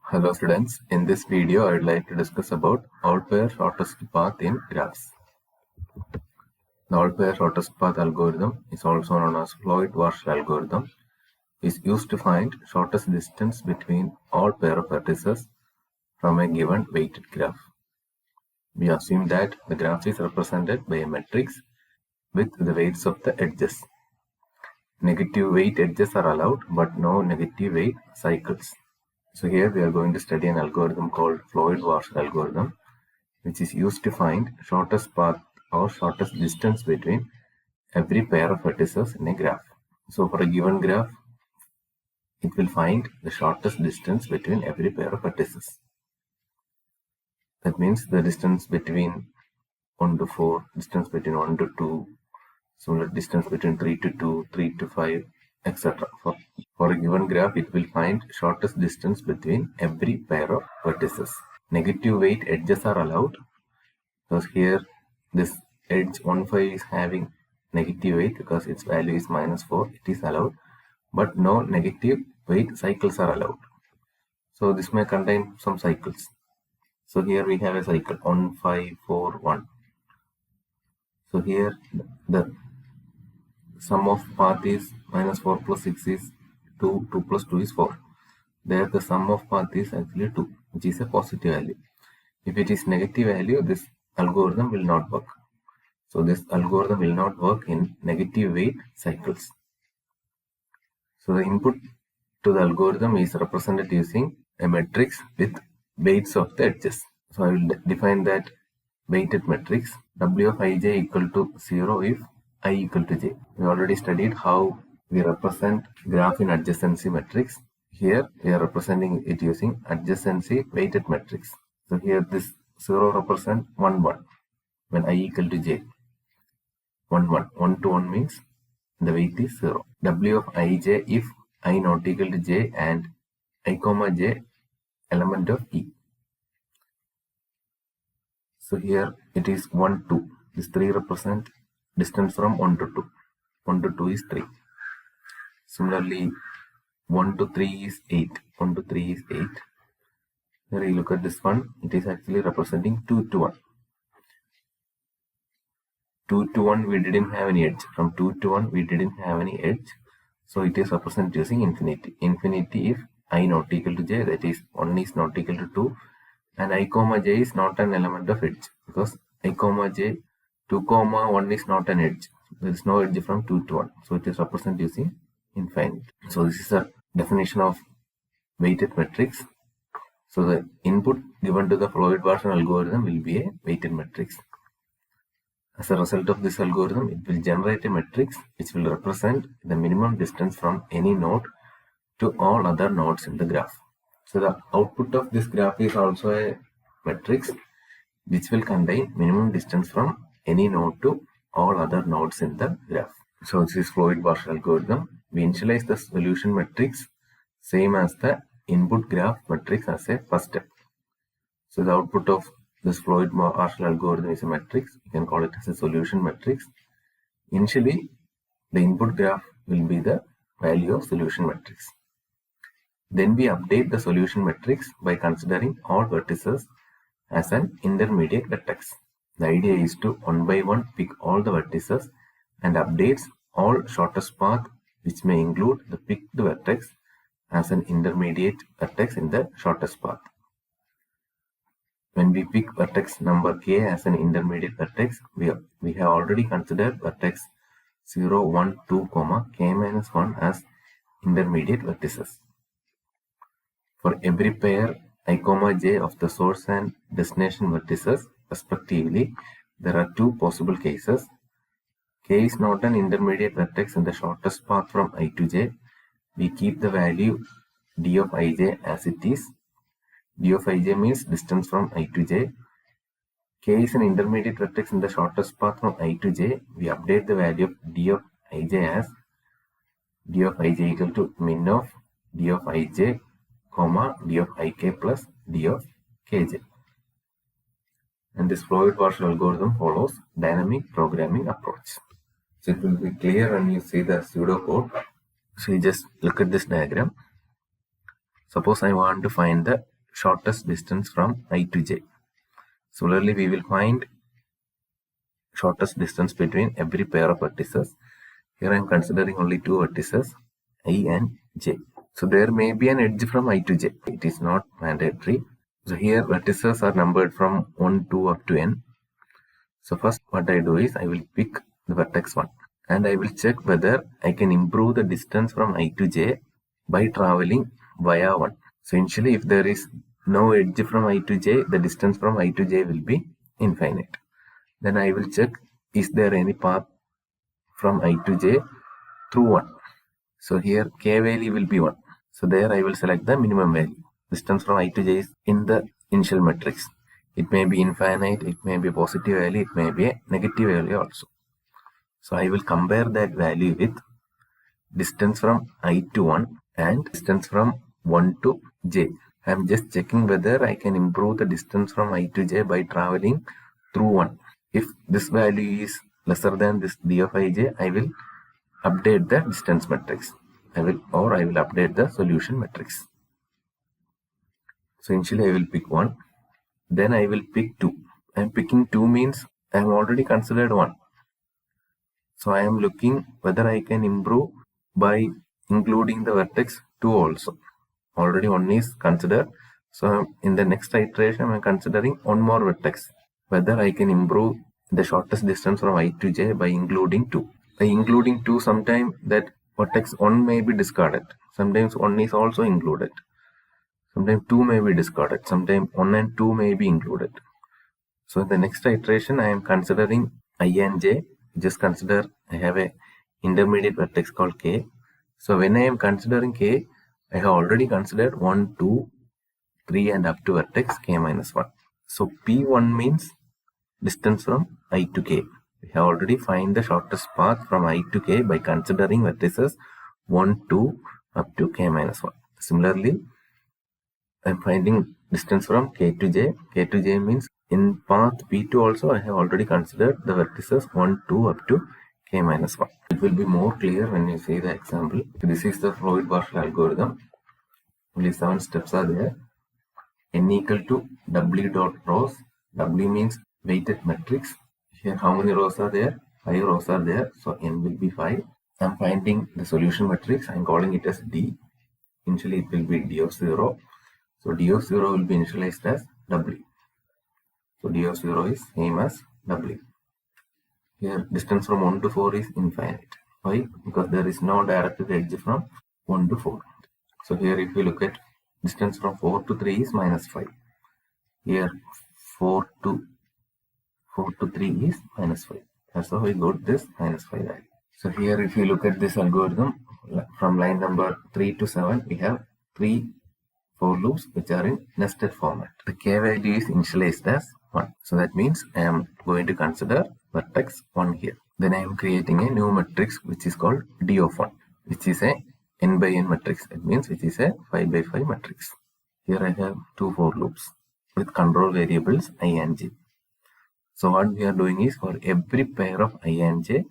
Hello students, in this video I would like to discuss about all-pair shortest path in graphs. The all-pair shortest path algorithm is also known as Floyd-Warshall algorithm. Is used to find shortest distance between all pair of vertices from a given weighted graph. We assume that the graph is represented by a matrix with the weights of the edges. Negative weight edges are allowed, but no negative weight cycles. So here we are going to study an algorithm called Floyd-Warshall algorithm, which is used to find shortest path or shortest distance between every pair of vertices in a graph. So for a given graph, it will find the shortest distance between every pair of vertices. That means the distance between 1 to 4, distance between 1 to 2, similar distance between 3 to 2, 3 to 5, etc. For a given graph, it will find shortest distance between every pair of vertices. Negative weight edges are allowed because here this edge 1, 5 is having negative weight because its value is -4, it is allowed, but no negative weight cycles are allowed. So this may contain some cycles. So here we have a cycle 1, 5, 4, 1. So here the sum of path is -4 plus 6 is 2, 2 plus 2 is 4. There the sum of path is actually 2, which is a positive value. If it is negative value, this algorithm will not work. So this algorithm will not work in negative weight cycles. So the input to the algorithm is represented using a matrix with weights of the edges. So I will define that weighted matrix W of ij equal to 0 if I equal to j. We already studied how we represent graph in adjacency matrix. Here we are representing it using adjacency weighted matrix. So here this 0 represent 1, 1 when I equal to j. 1, 1. 1 to 1 means the weight is 0. W of ij if I not equal to j and I comma j element of E. So here it is 1, 2. This 3 represent distance from 1 to 2. 1 to 2 is 3. Similarly, 1 to 3 is 8. 1 to 3 is 8. Here you look at this one, it is actually representing 2 to 1. 2 to 1 we didn't have any edge. From 2 to 1 we didn't have any edge. So it is represented using infinity. Infinity if I not equal to j, that is 1 is not equal to 2 and I comma j is not an element of edge because I comma j 2 comma 1 is not an edge. There is no edge from 2 to 1. So it is represented using infinite. So this is a definition of weighted matrix. So the input given to the Floyd-Warshall algorithm will be a weighted matrix. As a result of this algorithm, it will generate a matrix which will represent the minimum distance from any node to all other nodes in the graph. So the output of this graph is also a matrix which will contain minimum distance from any node to all other nodes in the graph. So this is Floyd-Warshall algorithm. We initialize the solution matrix same as the input graph matrix as a first step. So the output of this Floyd-Warshall algorithm is a matrix. You can call it as a solution matrix. Initially, the input graph will be the value of solution matrix. Then we update the solution matrix by considering all vertices as an intermediate vertex. The idea is to one by one pick all the vertices and updates all shortest path which may include the picked vertex as an intermediate vertex in the shortest path. When we pick vertex number k as an intermediate vertex, we have already considered vertex 0, 1, 2, k minus 1 as intermediate vertices. For every pair I comma j of the source and destination vertices respectively, there are two possible cases. K is not an intermediate vertex in the shortest path from I to j. We keep the value d of ij as it is. D of ij means distance from I to j. K is an intermediate vertex in the shortest path from I to j. We update the value of d of ij as d of ij equal to min of d of ij, comma d of ik plus d of kj. And this Floyd-Warshall algorithm follows dynamic programming approach. So it will be clear when you see the pseudocode. So you just look at this diagram. Suppose I want to find the shortest distance from I to j. Similarly, we will find shortest distance between every pair of vertices. Here I am considering only two vertices, I and j. So there may be an edge from I to j. It is not mandatory. So here vertices are numbered from 1, 2 up to n. So first what I do is I will pick the vertex 1 and I will check whether I can improve the distance from I to j by traveling via 1. So initially if there is no edge from I to j, the distance from I to j will be infinite. Then I will check is there any path from I to j through 1. So here k value will be 1. So there I will select the minimum value. Distance from I to j is in the initial matrix. It may be infinite, it may be positive value, it may be a negative value also. So I will compare that value with distance from I to 1 and distance from 1 to j. I am just checking whether I can improve the distance from I to j by traveling through 1. If this value is lesser than this d of ij, I will update the distance matrix. I will update the solution matrix. So initially I will pick 1. Then I will pick 2. I am picking 2 means I have already considered 1. So I am looking whether I can improve by including the vertex 2 also. Already 1 is considered. So in the next iteration I am considering 1 more vertex. Whether I can improve the shortest distance from I to j by including 2. By including 2, sometimes that vertex 1 may be discarded. Sometimes 1 is also included. Sometimes 2 may be discarded. Sometimes 1 and 2 may be included. So in the next iteration, I am considering I and j. Just consider I have a intermediate vertex called k. So when I am considering k, I have already considered 1, 2, 3 and up to vertex k minus 1. So P1 means distance from I to k. We have already find the shortest path from I to k by considering vertices 1, 2 up to k minus 1. Similarly, I am finding distance from k to j. K to j means in path P2 also I have already considered the vertices 1, 2 up to k minus 1. It will be more clear when you see the example. This is the fluid partial algorithm. Only 7 steps are there. N equal to W dot rows. W means weighted matrix. Here how many rows are there? 5 rows are there. So N will be 5. I am finding the solution matrix. I am calling it as D. Initially it will be D of 0. So D of 0 will be initialized as W. So D of 0 is same as W. Here distance from 1 to 4 is infinite. Why? Because there is no directed edge from 1 to 4. So here if we look at distance from 4 to 3 is minus 5. Here 4 to 3 is minus 5. That's how we got this minus 5 value. So here if you look at this algorithm, from line number 3 to 7, we have 3 for loops which are in nested format. The k value is initialized as 1. So that means I am going to consider vertex 1 here. Then I am creating a new matrix which is called D of 1, which is a n by n matrix. It means which is a 5 by 5 matrix. Here I have 2 for loops with control variables I and j. So what we are doing is for every pair of I and j,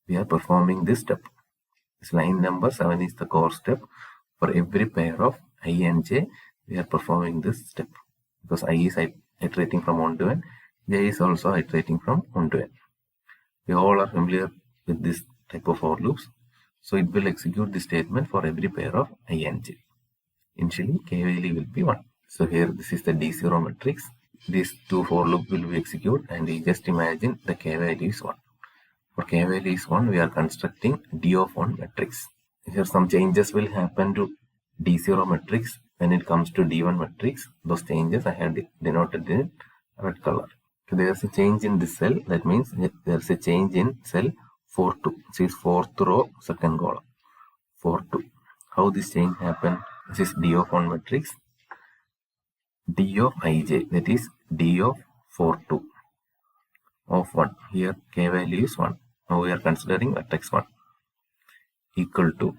we are performing this step. This line number 7 is the core step. For every pair of I and j, we are performing this step because I is iterating from 1 to n, j is also iterating from 1 to n. We all are familiar with this type of for loops. So it will execute the statement for every pair of I and j. Initially, k value will be 1. So here this is the D0 matrix. These 2 for loop will be executed and we just imagine the k value is 1. For k value is 1, we are constructing D of 1 matrix. Here some changes will happen to D0 matrix when it comes to D1 matrix. Those changes I have denoted in red color. So there is a change in this cell. That means there is a change in cell 4-2. This is 4th row, second column. 4-2. How this change happened? This is D of 1 matrix. D of ij, that is D of 4-2 of 1. Here k value is 1. Now we are considering vertex 1 equal to,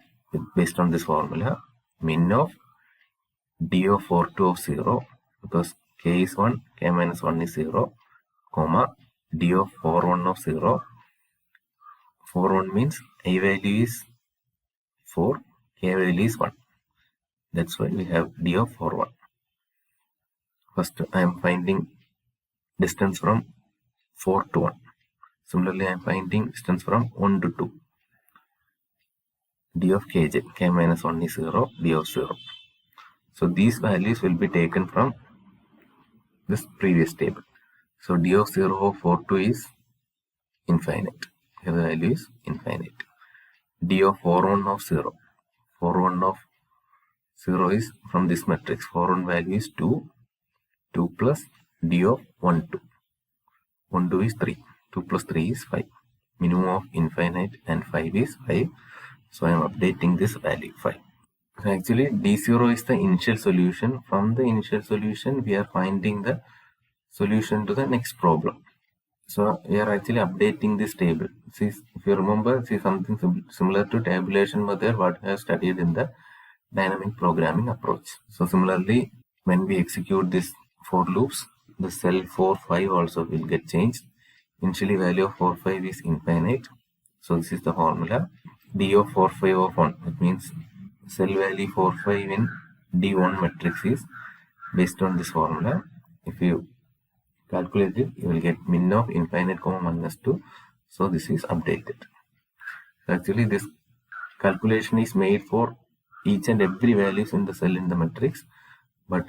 based on this formula, min of D of 4-2 of 0, because k is 1, k minus 1 is 0, comma D of 4-1 of 0. 4-1 means I value is 4, k value is 1. That's why we have D of 4-1. First, I am finding distance from 4 to 1. Similarly, I am finding distance from 1 to 2. D of kj, k minus 1 is 0, d of 0. So these values will be taken from this previous table. So d of 0 of 4 to is infinite. Here the value is infinite. D of 4 1 of 0. 4 1 of 0 is from this matrix. 4 1 value is 2. 2 plus d of 1 2. 1 2 is 3. 2 plus 3 is 5. Minimum of infinite and 5 is 5. So I am updating this value 5. So actually d0 is the initial solution. From the initial solution we are finding the solution to the next problem. So we are actually updating this table. See, if you remember, see something similar to tabulation method what I have studied in the dynamic programming approach. So similarly, when we execute this for loops, the cell 4 5 also will get changed. Initially value of 4 5 is infinite. So this is the formula. D of 4 5 of 1. It means cell value 4 5 in D1 matrix is based on this formula. If you calculate it, you will get min of infinite comma minus 2. So this is updated. Actually this calculation is made for each and every values in the cell in the matrix, but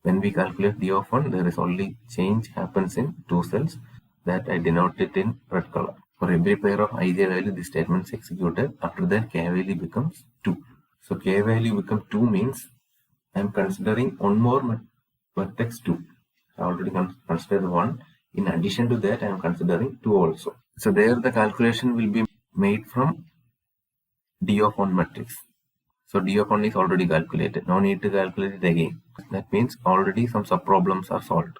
when we calculate d of 1, there is only change happens in two cells that I denote it in red color. For every pair of ij value, this statement is executed. After that, k value becomes 2. So k value becomes 2 means I am considering one more vertex 2. I already considered 1. In addition to that, I am considering 2 also. So there the calculation will be made from d of 1 matrix. So d of 1 is already calculated. No need to calculate it again. That means already some subproblems are solved.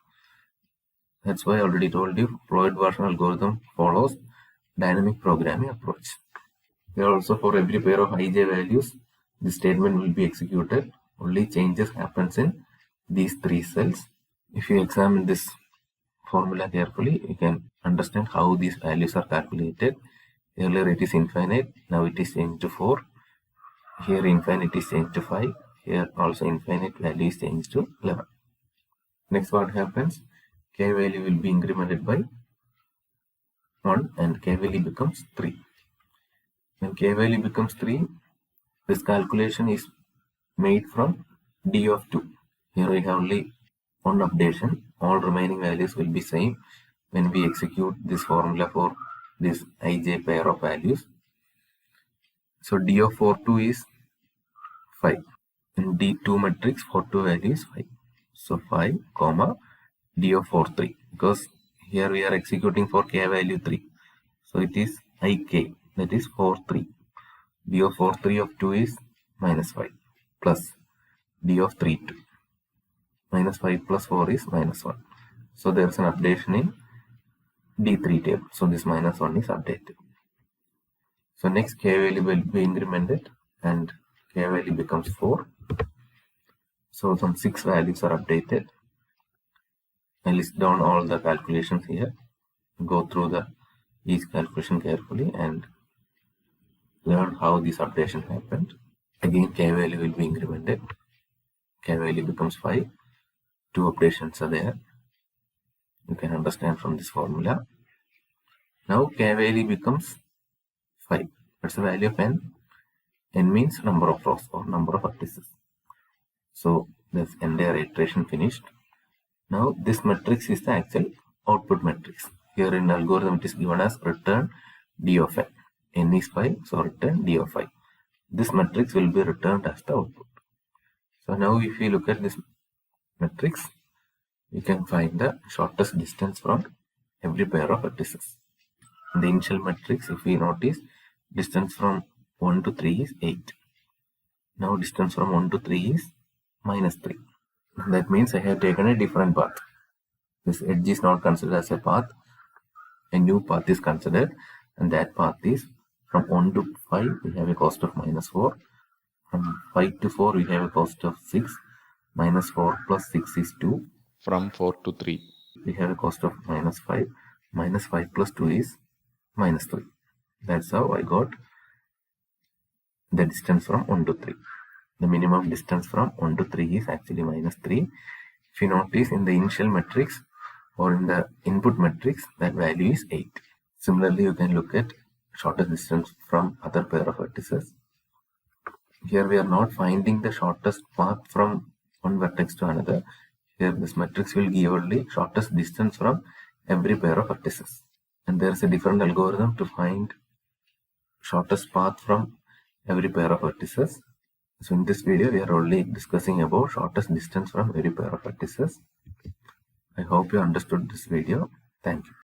That's why I already told you Floyd version algorithm follows dynamic programming approach. Here also for every pair of ij values, the statement will be executed. Only changes happens in these three cells. If you examine this formula carefully, you can understand how these values are calculated. Earlier it is infinite, now it is changed to 4. Here infinite is changed to 5. Here also infinite value is changed to 11. Next what happens? K value will be incremented by 1 and k value becomes 3. When k value becomes 3, this calculation is made from d of 2. Here we have only one updation. All remaining values will be same when we execute this formula for this ij pair of values. So d of 4 2 is 5. In D2 matrix, 4 2 value is 5. So 5 comma d of 4 3, because here we are executing for k value 3. So it is ik, that is 4 3. D of 4 3 of 2 is minus 5 plus d of 3 2. Minus 5 plus 4 is minus 1. So there is an updation in D3 table. So this minus 1 is updated. So next k value will be incremented and k value becomes 4. So some 6 values are updated. I list down all the calculations here. Go through each calculation carefully and learn how this updation happened. Again k value will be incremented. K value becomes 5. 2 updations are there. You can understand from this formula. Now k value becomes 5. That's the value of n. N means number of rows or number of vertices. So this entire iteration finished. Now this matrix is the actual output matrix. Here in algorithm it is given as return d of n. N is 5, so return d of 5. This matrix will be returned as the output. So now if you look at this matrix, you can find the shortest distance from every pair of vertices. In the initial matrix, if we notice, distance from 1 to 3 is 8. Now distance from 1 to 3 is minus 3. That means I have taken a different path. This edge is not considered as a path. A new path is considered, and that path is from 1 to 5 we have a cost of minus 4. From 5 to 4 we have a cost of 6. Minus 4 plus 6 is 2. From 4 to 3 we have a cost of minus 5. Minus 5 plus 2 is minus 3. That's how I got the distance from 1 to 3. The minimum distance from 1 to 3 is actually minus 3. If you notice, in the initial matrix or in the input matrix, that value is 8. Similarly, you can look at shortest distance from other pair of vertices. Here we are not finding the shortest path from one vertex to another. Here this matrix will give only shortest distance from every pair of vertices. And there is a different algorithm to find shortest path from every pair of vertices. So in this video, we are only discussing about shortest distance from every pair of vertices. I hope you understood this video. Thank you.